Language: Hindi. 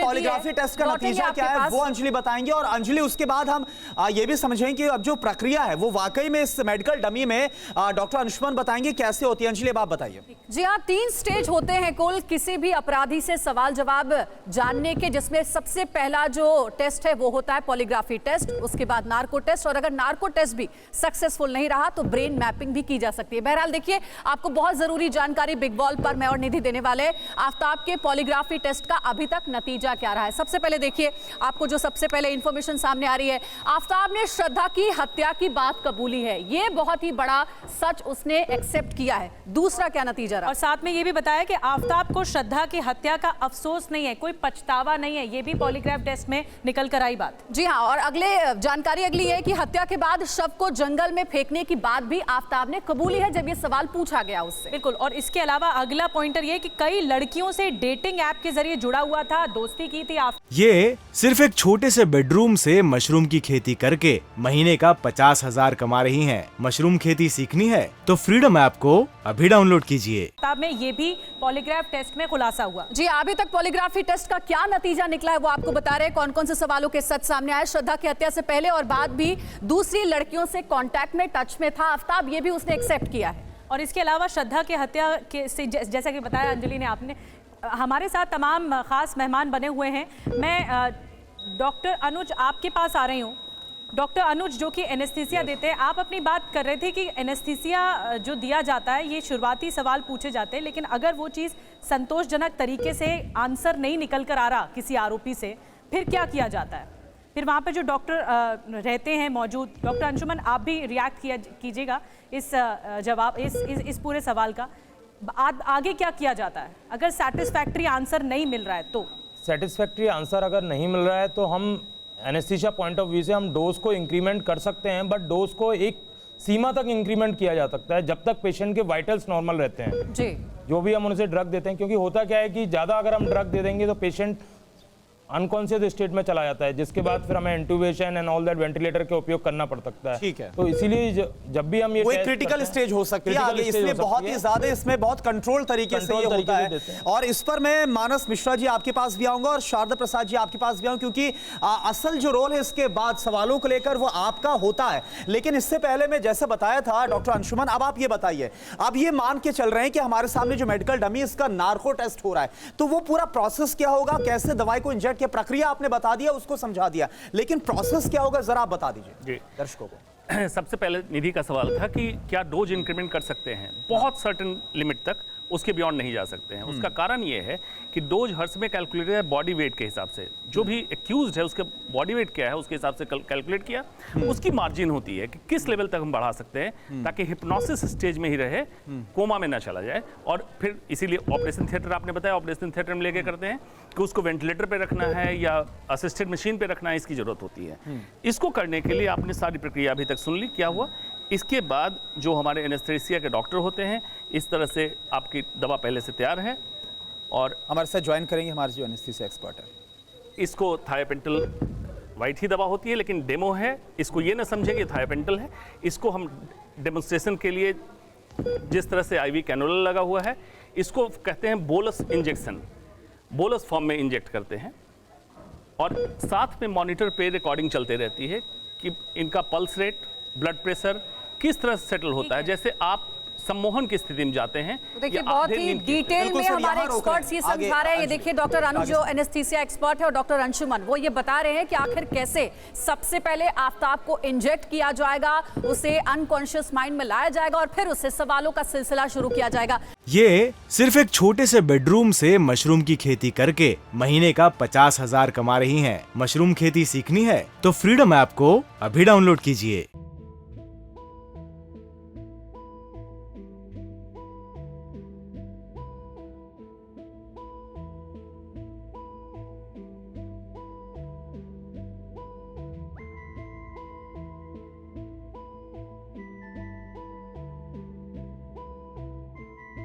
पॉलीग्राफी टेस्ट का नतीजा क्या है वो अंजलि बताएंगे। और अंजलि उसके बाद हम ये भी समझेंगे कि अब जो प्रक्रिया है वो वाकई में इस मेडिकल डमी में डॉक्टर अंशुमन बताएंगे कैसे होती है। अंजलि अब आप बताइए। जी हाँ, 3 स्टेज होते हैं कुल किसी भी अपराधी से सवाल जवाब जानने के, जिसमें सबसे पहला जो टेस्ट है वो होता है पॉलीग्राफी टेस्ट, उसके बाद नार्को टेस्ट, और अगर नार्को टेस्ट भी सक्सेसफुल नहीं रहा तो ब्रेन मैपिंग भी की जा सकती है। बहरहाल देखिए, आपको बहुत जरूरी जानकारी बिग बॉल पर मैं और निधि देने वाले। आफ्ताब के पॉलीग्राफी टेस्ट का अभी तक नतीजा क्या रहा है? सबसे पहले देखिए, आपको जो सबसे पहले इंफॉर्मेशन सामने आ रही है, आफ्ताब ने श्रद्धा की हत्या की बात कबूली है। ये बहुत ही बड़ा सच उसने एक्सेप्ट किया है। दूसरा क्या नतीजा रहा? और साथ में ये भी बताया कि आफ्ताब को श्रद्धा की हत्या का अफसोस नहीं है, कोई पछतावा नहीं है। ये भी पॉलीग्राफ टेस्ट में निकल कर आई बात। जी हाँ, और जानकारी अगली है कि हत्या के बाद शव को जंगल में फेंकने की बात भी आफ्ताब ने कबूली है जब ये सवाल पूछा गया उससे। बिल्कुल। और इसके अलावा अगला पॉइंटर ये कि कई लड़कियों से डेटिंग ऐप के जरिए जुड़ा हुआ था, दोस्ती की थी। ये सिर्फ एक छोटे से बेडरूम से मशरूम की खेती करके महीने का 50,000 कमा रही हैं। मशरूम खेती सीखनी है तो फ्रीडम ऐप को अभी डाउनलोड कीजिए। आफ्ताब में ये भी पॉलीग्राफ टेस्ट में खुलासा हुआ। जी, अभी तक पॉलीग्राफी टेस्ट का क्या नतीजा निकला है वो आपको बता रहे हैं। कौन कौन से सवालों के सच सामने आए। श्रद्धा की हत्या से पहले और बाद भी दूसरी लड़कियों से कांटेक्ट में, टच में था आफ्ताब, ये भी उसने एक्सेप्ट किया है। और इसके अलावा श्रद्धा की हत्या के से जैसा कि बताया अंजलि ने, आपने हमारे साथ तमाम खास मेहमान बने हुए हैं। मैं डॉक्टर अनुज आपके पास आ रही हूँ। डॉक्टर अनुज जो कि एनेस्थीसिया देते हैं, आप अपनी बात कर रहे थे कि एनेस्थीसिया जो दिया जाता है, ये शुरुआती सवाल पूछे जाते हैं, लेकिन अगर वो चीज़ संतोषजनक तरीके से आंसर नहीं निकल कर आ रहा किसी आरोपी से, फिर क्या किया जाता है? फिर वहाँ पे जो डॉक्टर रहते हैं मौजूद, डॉक्टर अंशुमन आप भी रिएक्ट कीजिएगा इस जवाब इस पूरे सवाल का। आगे क्या किया जाता है अगर सेटिस्फैक्ट्री आंसर नहीं मिल रहा है तो? सेटिस्फैक्ट्री आंसर अगर नहीं मिल रहा है तो हम एनेस्थीसिया पॉइंट ऑफ व्यू से हम डोज को इंक्रीमेंट कर सकते हैं, बट डोज को एक सीमा तक इंक्रीमेंट किया जा सकता है जब तक पेशेंट के वाइटल्स नॉर्मल रहते हैं। जी, जो भी हम उनसे ड्रग देते हैं, क्योंकि होता क्या है कि ज़्यादा अगर हम ड्रग दे देंगे तो पेशेंट अनकॉन्शियस स्टेट में चला जाता है, जिसके बाद फिर हमें intubation and all that ventilator के उपयोग करना पड़ सकता है। ठीक है। तो इसीलिए जब भी हम ये क्रिटिकल स्टेज हो सकती है आगे, इसलिए बहुत ही ज्यादा इसमें बहुत कंट्रोल तरीके से ये होता है। और इस पर मैं मानस मिश्रा जी आपके पास भी आऊंगा और शारदा प्रसाद जी आपके पास भी आऊंगा, क्योंकि असल जो रोल है इसके बाद सवालों को लेकर वो आपका होता है। लेकिन इससे पहले मैं जैसे बताया था डॉक्टर अंशुमन, अब आप ये बताइए, अब ये मान के चल रहे हैं कि हमारे सामने जो मेडिकल डमी इसका नार्को टेस्ट हो रहा है, तो वो पूरा प्रोसेस क्या होगा, कैसे दवाई को इंजेक्ट किया, प्रक्रिया आपने बता दिया, उसको समझा दिया, लेकिन प्रोसेस क्या होगा जरा आप बता दीजिए दर्शकों को। सबसे पहले निधि का सवाल था कि क्या डोज इंक्रीमेंट कर सकते हैं। बहुत सर्टेन लिमिट तक, उसके बियॉन्ड नहीं जा सकते हैं। उसका कारण ये है कि डोज हर समय कैलकुलेटेड है बॉडी वेट के हिसाब से। जो भी एक्यूज्ड है उसके बॉडी वेट क्या है उसके हिसाब से कैलकुलेट किया। उसकी मार्जिन होती है कि किस लेवल तक हम बढ़ा सकते हैं ताकि हिप्नोसिस स्टेज में ही रहे, कोमा में ना चला जाए। और फिर इसीलिए ऑपरेशन थिएटर आपने बताया, ऑपरेशन थिएटर में लेके करते हैं कि उसको वेंटिलेटर पे रखना है या असिस्टेड मशीन पे रखना है, इसकी जरूरत होती है। इसको करने के लिए आपने सारी प्रक्रिया अभी तक सुन ली क्या हुआ। इसके बाद जो हमारे एनेस्थीसिया के डॉक्टर होते हैं, इस तरह से आपकी दवा पहले से तैयार है और हमारे साथ ज्वाइन करेंगे हमारे जो एनेस्थीसिया एक्सपर्ट है। इसको थायोपेंटल वाइट ही दवा होती है, लेकिन डेमो है, इसको ये ना समझें कि थायोपेंटल है। इसको हम डेमोन्स्ट्रेशन के लिए जिस तरह से आईवी कैनोला लगा हुआ है, इसको कहते हैं बोलस इंजेक्शन, बोलस फॉर्म में इंजेक्ट करते हैं। और साथ में मॉनिटर पे रिकॉर्डिंग चलते रहती है कि इनका पल्स रेट, ब्लड प्रेशर किस तरह से सेटल होता है। जैसे आप सम्मोहन की स्थिति में जाते हैं। देखिए बहुत ही डिटेल में हमारे एक्सपर्ट्स ये समझा रहे हैं। ये देखिए डॉक्टर अनुज जो एनेस्थीसिया एक्सपर्ट है और डॉक्टर अंशुमन वो ये बता रहे हैं कि आखिर कैसे सबसे पहले आफ्ताब को इंजेक्ट किया जाएगा, उसे अनकॉन्शियस माइंड में लाया जाएगा और फिर उससे सवालों का सिलसिला शुरू किया जाएगा। ये सिर्फ एक छोटे से बेडरूम से मशरूम की खेती करके महीने का 50,000 कमा रही हैं। मशरूम खेती सीखनी है तो फ्रीडम ऐप को अभी डाउनलोड कीजिए।